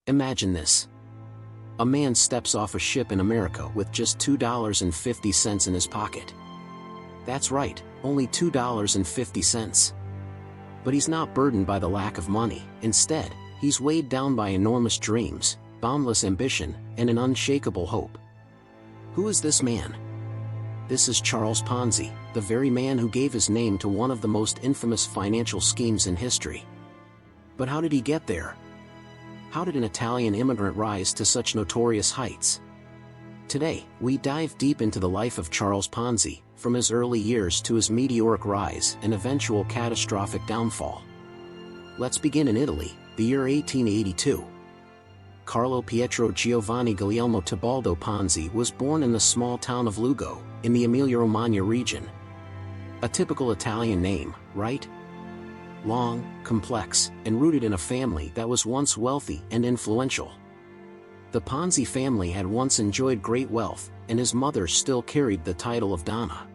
Imagine this. A man steps off a ship in America with just $2.50 in his pocket. That's right, only $2.50. But he's not burdened by the lack of money. Instead, he's weighed down by enormous dreams, boundless ambition, and an unshakable hope. Who is this man? This is Charles Ponzi, the very man who gave his name to one of the most infamous financial schemes in history. But how did he get there? How did an Italian immigrant rise to such notorious heights? Today, we dive deep into the life of Charles Ponzi, from his early years to his meteoric rise and eventual catastrophic downfall. Let's begin in Italy, the year 1882. Carlo Pietro Giovanni Guglielmo Tebaldo Ponzi was born in the small town of Lugo, in the Emilia-Romagna region. A typical Italian name, right? Long, complex, and rooted in a family that was once wealthy and influential. The Ponzi family had once enjoyed great wealth, and his mother still carried the title of Donna.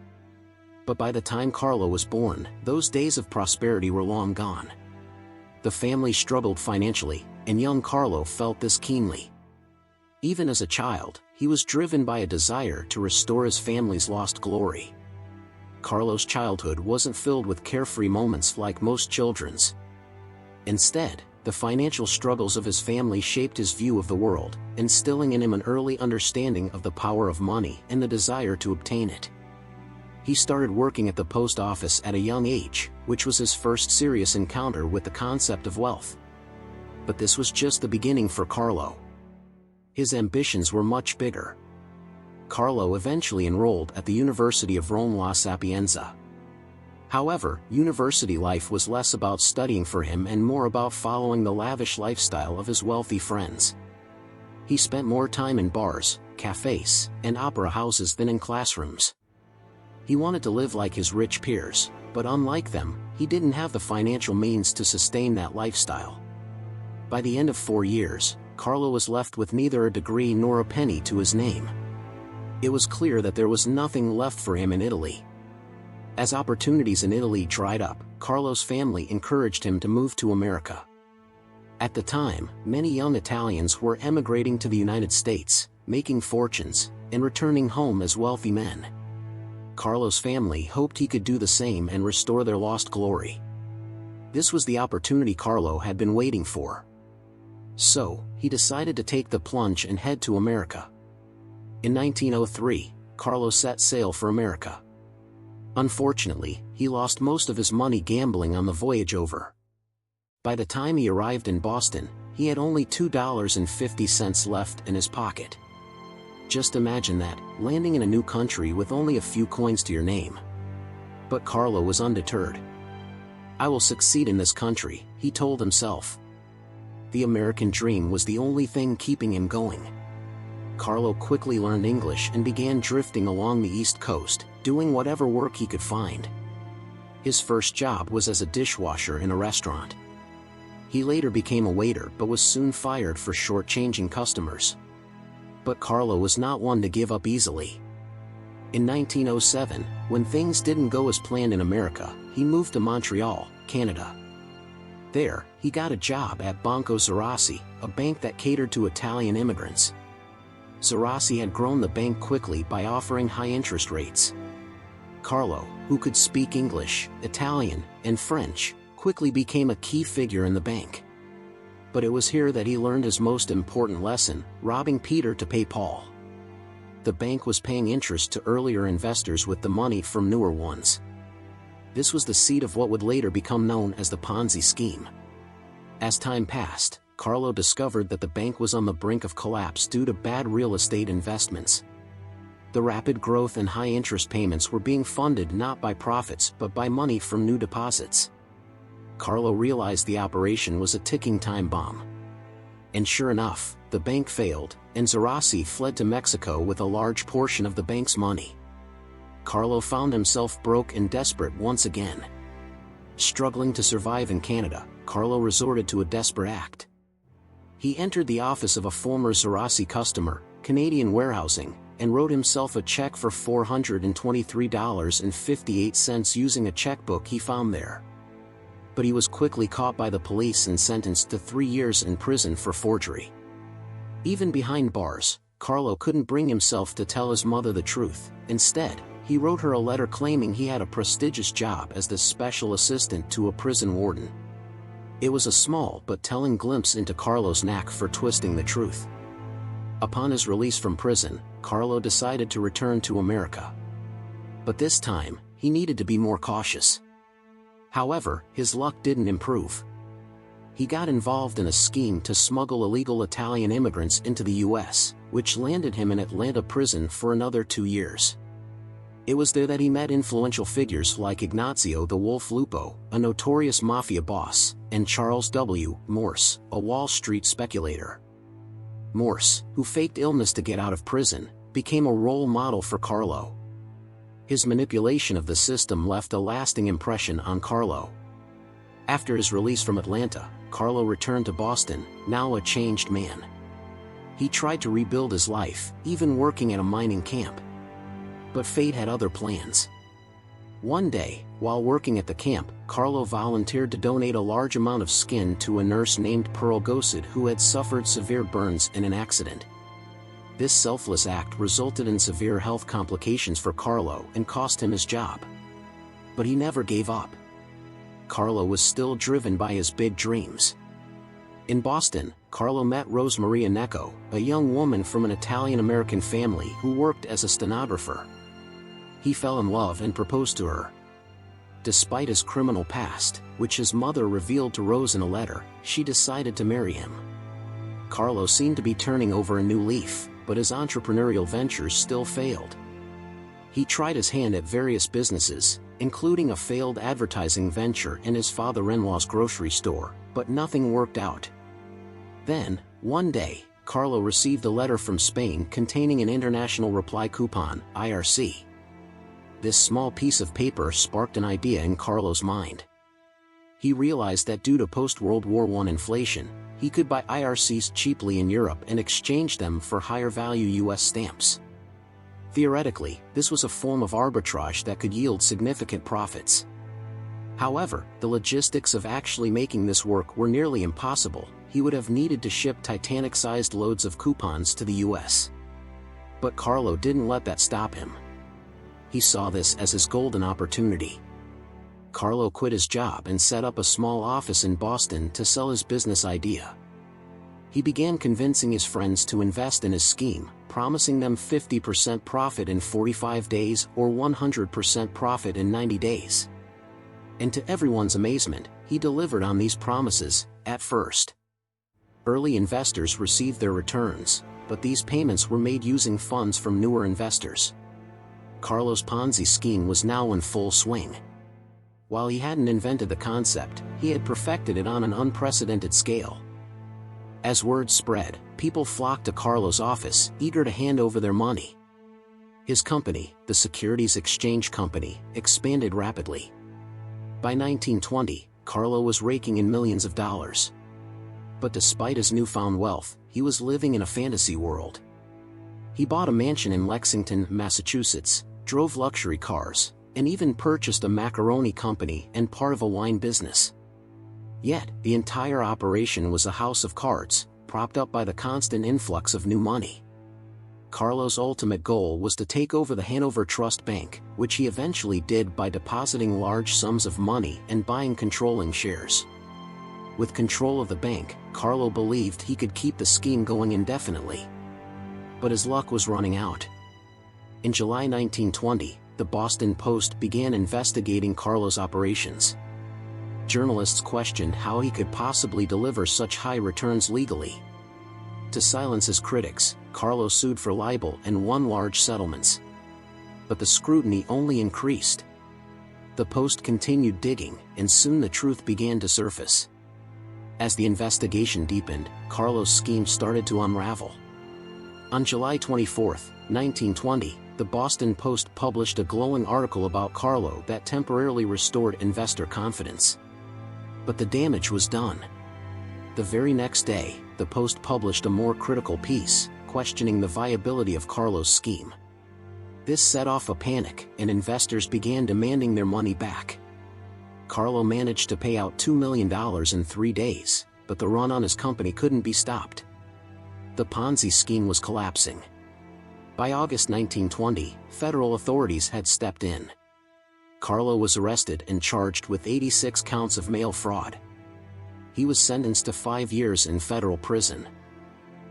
But by the time Carlo was born, those days of prosperity were long gone. The family struggled financially, and young Carlo felt this keenly. Even as a child, he was driven by a desire to restore his family's lost glory. Carlo's childhood wasn't filled with carefree moments like most children's. Instead, the financial struggles of his family shaped his view of the world, instilling in him an early understanding of the power of money and the desire to obtain it. He started working at the post office at a young age, which was his first serious encounter with the concept of wealth. But this was just the beginning for Carlo. His ambitions were much bigger. Carlo eventually enrolled at the University of Rome La Sapienza. However, university life was less about studying for him and more about following the lavish lifestyle of his wealthy friends. He spent more time in bars, cafes, and opera houses than in classrooms. He wanted to live like his rich peers, but unlike them, he didn't have the financial means to sustain that lifestyle. By the end of 4 years, Carlo was left with neither a degree nor a penny to his name. It was clear that there was nothing left for him in Italy. As opportunities in Italy dried up, Carlo's family encouraged him to move to America. At the time, many young Italians were emigrating to the United States, making fortunes, and returning home as wealthy men. Carlo's family hoped he could do the same and restore their lost glory. This was the opportunity Carlo had been waiting for. So, he decided to take the plunge and head to America. In 1903, Carlo set sail for America. Unfortunately, he lost most of his money gambling on the voyage over. By the time he arrived in Boston, he had only $2.50 left in his pocket. Just imagine that, landing in a new country with only a few coins to your name. But Carlo was undeterred. "I will succeed in this country," he told himself. The American dream was the only thing keeping him going. Carlo quickly learned English and began drifting along the East Coast, doing whatever work he could find. His first job was as a dishwasher in a restaurant. He later became a waiter but was soon fired for shortchanging customers. But Carlo was not one to give up easily. In 1907, when things didn't go as planned in America, he moved to Montreal, Canada. There, he got a job at Banco Zerossi, a bank that catered to Italian immigrants. Zerossi had grown the bank quickly by offering high interest rates. Carlo, who could speak English, Italian, and French, quickly became a key figure in the bank. But it was here that he learned his most important lesson: robbing Peter to pay Paul. The bank was paying interest to earlier investors with the money from newer ones. This was the seed of what would later become known as the Ponzi scheme. As time passed, Carlo discovered that the bank was on the brink of collapse due to bad real estate investments. The rapid growth and high interest payments were being funded not by profits but by money from new deposits. Carlo realized the operation was a ticking time bomb. And sure enough, the bank failed, and Zerossi fled to Mexico with a large portion of the bank's money. Carlo found himself broke and desperate once again. Struggling to survive in Canada, Carlo resorted to a desperate act. He entered the office of a former Zerossi customer, Canadian Warehousing, and wrote himself a check for $423.58 using a checkbook he found there. But he was quickly caught by the police and sentenced to 3 years in prison for forgery. Even behind bars, Carlo couldn't bring himself to tell his mother the truth. Instead, he wrote her a letter claiming he had a prestigious job as the special assistant to a prison warden. It was a small but telling glimpse into Carlo's knack for twisting the truth. Upon his release from prison, Carlo decided to return to America. But this time, he needed to be more cautious. However, his luck didn't improve. He got involved in a scheme to smuggle illegal Italian immigrants into the U.S., which landed him in Atlanta prison for another 2 years. It was there that he met influential figures like Ignazio the Wolf Lupo, a notorious mafia boss, and Charles W. Morse, a Wall Street speculator. Morse, who faked illness to get out of prison, became a role model for Carlo. His manipulation of the system left a lasting impression on Carlo. After his release from Atlanta, Carlo returned to Boston, now a changed man. He tried to rebuild his life, even working at a mining camp. But fate had other plans. One day, while working at the camp, Carlo volunteered to donate a large amount of skin to a nurse named Pearl Gossett who had suffered severe burns in an accident. This selfless act resulted in severe health complications for Carlo and cost him his job. But he never gave up. Carlo was still driven by his big dreams. In Boston, Carlo met Rose Maria Necco, a young woman from an Italian-American family who worked as a stenographer. He fell in love and proposed to her. Despite his criminal past, which his mother revealed to Rose in a letter, she decided to marry him. Carlo seemed to be turning over a new leaf, but his entrepreneurial ventures still failed. He tried his hand at various businesses, including a failed advertising venture in his father-in-law's grocery store, but nothing worked out. Then, one day, Carlo received a letter from Spain containing an international reply coupon, IRC. This small piece of paper sparked an idea in Carlo's mind. He realized that due to post-World War I inflation, he could buy IRCs cheaply in Europe and exchange them for higher-value US stamps. Theoretically, this was a form of arbitrage that could yield significant profits. However, the logistics of actually making this work were nearly impossible. He would have needed to ship Titanic-sized loads of coupons to the US. But Carlo didn't let that stop him. He saw this as his golden opportunity. Carlo quit his job and set up a small office in Boston to sell his business idea. He began convincing his friends to invest in his scheme, promising them 50% profit in 45 days or 100% profit in 90 days. And to everyone's amazement, he delivered on these promises, at first. Early investors received their returns, but these payments were made using funds from newer investors. Carlo's Ponzi scheme was now in full swing. While he hadn't invented the concept, he had perfected it on an unprecedented scale. As word spread, people flocked to Carlo's office, eager to hand over their money. His company, the Securities Exchange Company, expanded rapidly. By 1920, Carlo was raking in millions of dollars. But despite his newfound wealth, he was living in a fantasy world. He bought a mansion in Lexington, Massachusetts, drove luxury cars, and even purchased a macaroni company and part of a wine business. Yet, the entire operation was a house of cards, propped up by the constant influx of new money. Carlo's ultimate goal was to take over the Hanover Trust Bank, which he eventually did by depositing large sums of money and buying controlling shares. With control of the bank, Carlo believed he could keep the scheme going indefinitely. But his luck was running out. In July 1920, the Boston Post began investigating Carlo's operations. Journalists questioned how he could possibly deliver such high returns legally. To silence his critics, Carlo sued for libel and won large settlements. But the scrutiny only increased. The Post continued digging, and soon the truth began to surface. As the investigation deepened, Carlo's scheme started to unravel. On July 24, 1920, the Boston Post published a glowing article about Carlo that temporarily restored investor confidence. But the damage was done. The very next day, the Post published a more critical piece, questioning the viability of Carlo's scheme. This set off a panic, and investors began demanding their money back. Carlo managed to pay out $2 million in 3 days, but the run on his company couldn't be stopped. the Ponzi scheme was collapsing. By August 1920, federal authorities had stepped in. Carlo was arrested and charged with 86 counts of mail fraud. He was sentenced to 5 years in federal prison.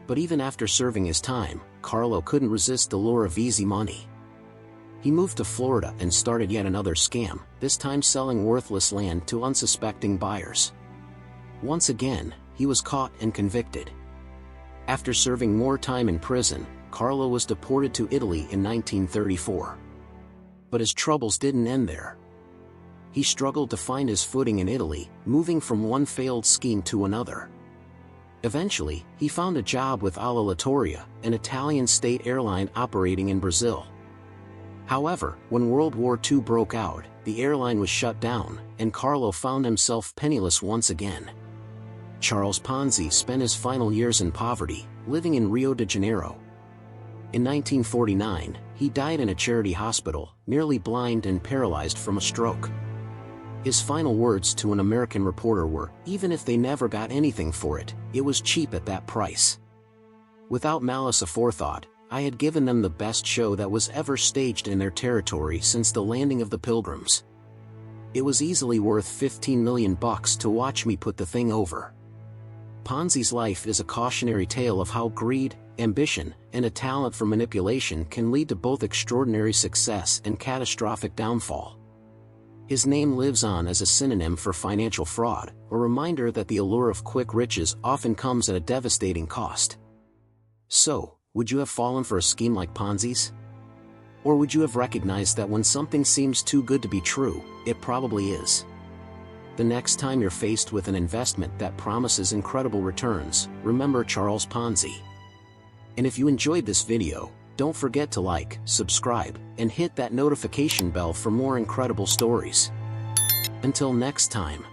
But even after serving his time, Carlo couldn't resist the lure of easy money. He moved to Florida and started yet another scam, this time selling worthless land to unsuspecting buyers. Once again, he was caught and convicted. After serving more time in prison, Carlo was deported to Italy in 1934. But his troubles didn't end there. He struggled to find his footing in Italy, moving from one failed scheme to another. Eventually, he found a job with Alitalia, an Italian state airline operating in Brazil. However, when World War II broke out, the airline was shut down, and Carlo found himself penniless once again. Charles Ponzi spent his final years in poverty, living in Rio de Janeiro. In 1949, he died in a charity hospital, nearly blind and paralyzed from a stroke. His final words to an American reporter were, "Even if they never got anything for it, it was cheap at that price." Without malice aforethought, I had given them the best show that was ever staged in their territory since the landing of the Pilgrims. It was easily worth $15 million to watch me put the thing over. Ponzi's life is a cautionary tale of how greed, ambition, and a talent for manipulation can lead to both extraordinary success and catastrophic downfall. His name lives on as a synonym for financial fraud, a reminder that the allure of quick riches often comes at a devastating cost. So, would you have fallen for a scheme like Ponzi's? Or would you have recognized that when something seems too good to be true, it probably is? The next time you're faced with an investment that promises incredible returns, remember Charles Ponzi. And if you enjoyed this video, don't forget to like, subscribe, and hit that notification bell for more incredible stories. Until next time.